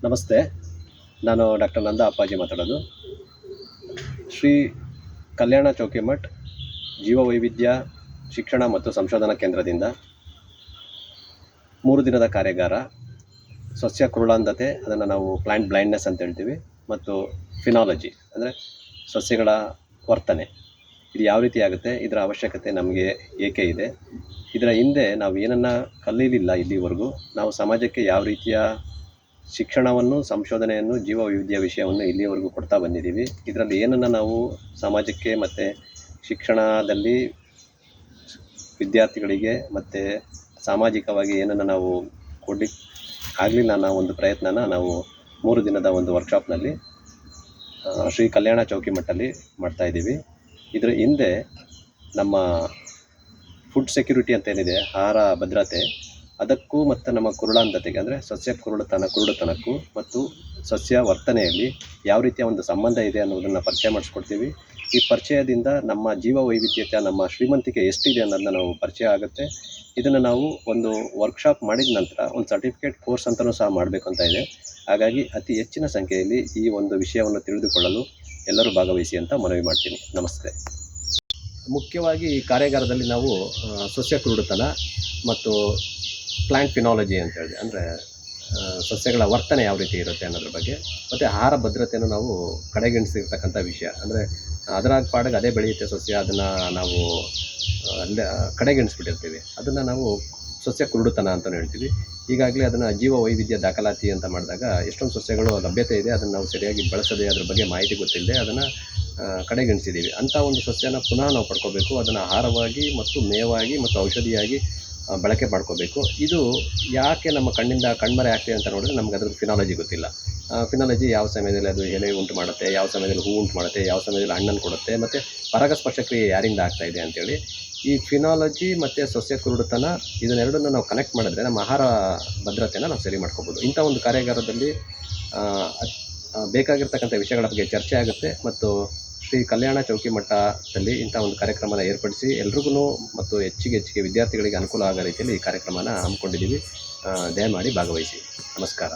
ನಮಸ್ತೆ. ನಾನು ಡಾಕ್ಟರ್ ನಂದ ಅಪ್ಪಾಜಿ ಮಾತಾಡೋದು. ಶ್ರೀ ಕಲ್ಯಾಣ ಚೌಕಿಮಠ್ ಜೀವವೈವಿಧ್ಯ ಶಿಕ್ಷಣ ಮತ್ತು ಸಂಶೋಧನಾ ಕೇಂದ್ರದಿಂದ 3 ದಿನದ ಕಾರ್ಯಾಗಾರ, ಸಸ್ಯ ಕುರುಳಾಂಧತೆ, ಅದನ್ನು ನಾವು ಪ್ಲಾಂಟ್ ಬ್ಲೈಂಡ್ನೆಸ್ ಅಂತ ಹೇಳ್ತೀವಿ, ಮತ್ತು ಫಿನಾಲಜಿ ಅಂದರೆ ಸಸ್ಯಗಳ ವರ್ತನೆ, ಇದು ಯಾವ ರೀತಿ ಆಗುತ್ತೆ, ಇದರ ಅವಶ್ಯಕತೆ ನಮಗೆ ಏಕೆ ಇದೆ, ಇದರ ಹಿಂದೆ ನಾವು ಏನನ್ನು ಕಲೀಲಿಲ್ಲ ಇಲ್ಲಿವರೆಗೂ, ನಾವು ಸಮಾಜಕ್ಕೆ ಯಾವ ರೀತಿಯ ಶಿಕ್ಷಣವನ್ನು, ಸಂಶೋಧನೆಯನ್ನು, ಜೀವವೈವಿಧ್ಯ ವಿಷಯವನ್ನು ಇಲ್ಲಿಯವರೆಗೂ ಕೊಡ್ತಾ ಬಂದಿದ್ದೀವಿ. ಇದರಲ್ಲಿ ಏನನ್ನು ನಾವು ಸಮಾಜಕ್ಕೆ ಮತ್ತು ಶಿಕ್ಷಣದಲ್ಲಿ ವಿದ್ಯಾರ್ಥಿಗಳಿಗೆ ಮತ್ತು ಸಾಮಾಜಿಕವಾಗಿ ಏನನ್ನು ನಾವು ಕೊಡಲಿಕ್ಕೆ ಆಗಲಿಲ್ಲ ಅನ್ನೋ ಒಂದು ಪ್ರಯತ್ನನ ನಾವು 3 ದಿನದ ಒಂದು ವರ್ಕ್ಶಾಪ್ನಲ್ಲಿ ಶ್ರೀ ಕಲ್ಯಾಣ ಚೌಕಿಮಠಲ್ಲಿ ಮಾಡ್ತಾಯಿದ್ದೀವಿ. ಇದರ ಹಿಂದೆ ನಮ್ಮ ಫುಡ್ ಸೆಕ್ಯೂರಿಟಿ ಅಂತ ಏನಿದೆ, ಆಹಾರ ಭದ್ರತೆ, ಅದಕ್ಕೂ ಮತ್ತು ನಮ್ಮ ಕುರುಳಾಂಧತೆಗೆ ಅಂದರೆ ಸಸ್ಯ ಕುರುಡುತನಕ್ಕೂ ಮತ್ತು ಸಸ್ಯ ವರ್ತನೆಯಲ್ಲಿ ಯಾವ ರೀತಿಯ ಒಂದು ಸಂಬಂಧ ಇದೆ ಅನ್ನೋದನ್ನು ಪರಿಚಯ ಮಾಡಿಸ್ಕೊಡ್ತೀವಿ. ಈ ಪರಿಚಯದಿಂದ ನಮ್ಮ ಜೀವ ವೈವಿಧ್ಯತೆ, ನಮ್ಮ ಶ್ರೀಮಂತಿಕೆ ಎಷ್ಟಿದೆ ಅನ್ನೋದನ್ನ ನಾವು ಪರಿಚಯ ಆಗುತ್ತೆ. ಇದನ್ನು ನಾವು ಒಂದು ವರ್ಕ್ಶಾಪ್ ಮಾಡಿದ ನಂತರ ಒಂದು ಸರ್ಟಿಫಿಕೇಟ್ ಕೋರ್ಸ್ ಅಂತಲೂ ಸಹ ಮಾಡಬೇಕು ಅಂತ ಇದೆ. ಹಾಗಾಗಿ ಅತಿ ಹೆಚ್ಚಿನ ಸಂಖ್ಯೆಯಲ್ಲಿ ಈ ಒಂದು ವಿಷಯವನ್ನು ತಿಳಿದುಕೊಳ್ಳಲು ಎಲ್ಲರೂ ಭಾಗವಹಿಸಿ ಅಂತ ಮನವಿ ಮಾಡ್ತೀನಿ. ನಮಸ್ತೆ. ಮುಖ್ಯವಾಗಿ ಈ ಕಾರ್ಯಾಗಾರದಲ್ಲಿ ನಾವು ಸಸ್ಯ ಕುರುಡುತನ ಮತ್ತು ಪ್ಲಾಂಟ್ ಫಿನಾಲಜಿ ಅಂತ ಹೇಳಿ, ಅಂದರೆ ಸಸ್ಯಗಳ ವರ್ತನೆ ಯಾವ ರೀತಿ ಇರುತ್ತೆ ಅನ್ನೋದ್ರ ಬಗ್ಗೆ, ಮತ್ತು ಆಹಾರ ಭದ್ರತೆಯನ್ನು ನಾವು ಕಡೆಗಣಿಸಿರ್ತಕ್ಕಂಥ ವಿಷಯ. ಅಂದರೆ ಅದರ ಪಾಡಿಗೆ ಅದೇ ಬೆಳೆಯುತ್ತೆ ಸಸ್ಯ, ಅದನ್ನು ನಾವು ಅಲ್ಲೇ ಕಡೆಗಣಿಸ್ಬಿಟ್ಟಿರ್ತೀವಿ. ಅದನ್ನು ನಾವು ಸಸ್ಯ ಕುರುಡುತನ ಅಂತಲೂ ಹೇಳ್ತೀವಿ. ಈಗಾಗಲೇ ಅದನ್ನು ಜೀವ ವೈವಿಧ್ಯ ದಾಖಲಾತಿ ಅಂತ ಮಾಡಿದಾಗ ಎಷ್ಟೊಂದು ಸಸ್ಯಗಳು ಲಭ್ಯತೆ ಇದೆ, ಅದನ್ನು ನಾವು ಸರಿಯಾಗಿ ಬಳಸದೆ, ಅದ್ರ ಬಗ್ಗೆ ಮಾಹಿತಿ ಗೊತ್ತಿಲ್ಲದೆ ಅದನ್ನು ಕಡೆಗಣಿಸಿದ್ದೀವಿ. ಅಂಥ ಒಂದು ಸಸ್ಯನ ಪುನಃ ನಾವು ಪಡ್ಕೋಬೇಕು, ಅದನ್ನು ಆಹಾರವಾಗಿ ಮತ್ತು ಮೇವಾಗಿ ಮತ್ತು ಔಷಧಿಯಾಗಿ ಬಳಕೆ ಮಾಡ್ಕೋಬೇಕು. ಇದು ಯಾಕೆ ನಮ್ಮ ಕಣ್ಮರೆ ಆಗ್ತಿದೆ ಅಂತ ನೋಡಿದ್ರೆ ನಮ್ಗೆ ಅದ್ರದ್ದು ಫಿನಾಲಜಿ ಗೊತ್ತಿಲ್ಲ. ಫಿನಾಲಜಿ ಯಾವ ಸಮಯದಲ್ಲಿ ಅದು ಎಲೆ ಉಂಟು ಮಾಡುತ್ತೆ, ಯಾವ ಸಮಯದಲ್ಲಿ ಹೂ ಉಂಟು ಮಾಡುತ್ತೆ, ಯಾವ ಸಮಯದಲ್ಲಿ ಹಣ್ಣನ್ನು ಕೊಡುತ್ತೆ, ಮತ್ತು ಪರಾಗಸ್ಪರ್ಶ ಕ್ರಿಯೆ ಯಾರಿಂದ ಆಗ್ತಾಯಿದೆ ಅಂತೇಳಿ ಈ ಫಿನಾಲಜಿ ಮತ್ತು ಸಸ್ಯ ಕುರುಡುತನ ಇದನ್ನೆರಡನ್ನು ನಾವು ಕನೆಕ್ಟ್ ಮಾಡಿದ್ರೆ ನಮ್ಮ ಆಹಾರ ಭದ್ರತೆನ ನಾವು ಸರಿ ಮಾಡ್ಕೋಬೋದು. ಇಂಥ ಒಂದು ಕಾರ್ಯಾಗಾರದಲ್ಲಿ ಬೇಕಾಗಿರ್ತಕ್ಕಂಥ ವಿಷಯಗಳ ಬಗ್ಗೆ ಚರ್ಚೆ ಆಗುತ್ತೆ. ಮತ್ತು ಶ್ರೀ ಕಲ್ಯಾಣ ಚೌಕಿಮಠದಲ್ಲಿ ಇಂಥ ಒಂದು ಕಾರ್ಯಕ್ರಮನ ಏರ್ಪಡಿಸಿ ಎಲ್ರಿಗೂ ಮತ್ತು ಹೆಚ್ಚಿಗೆ ವಿದ್ಯಾರ್ಥಿಗಳಿಗೆ ಅನುಕೂಲ ಆಗೋ ರೀತಿಯಲ್ಲಿ ಈ ಕಾರ್ಯಕ್ರಮನ ಹಮ್ಮಿಕೊಂಡಿದ್ದೀವಿ. ದಯಮಾಡಿ ಭಾಗವಹಿಸಿ. ನಮಸ್ಕಾರ.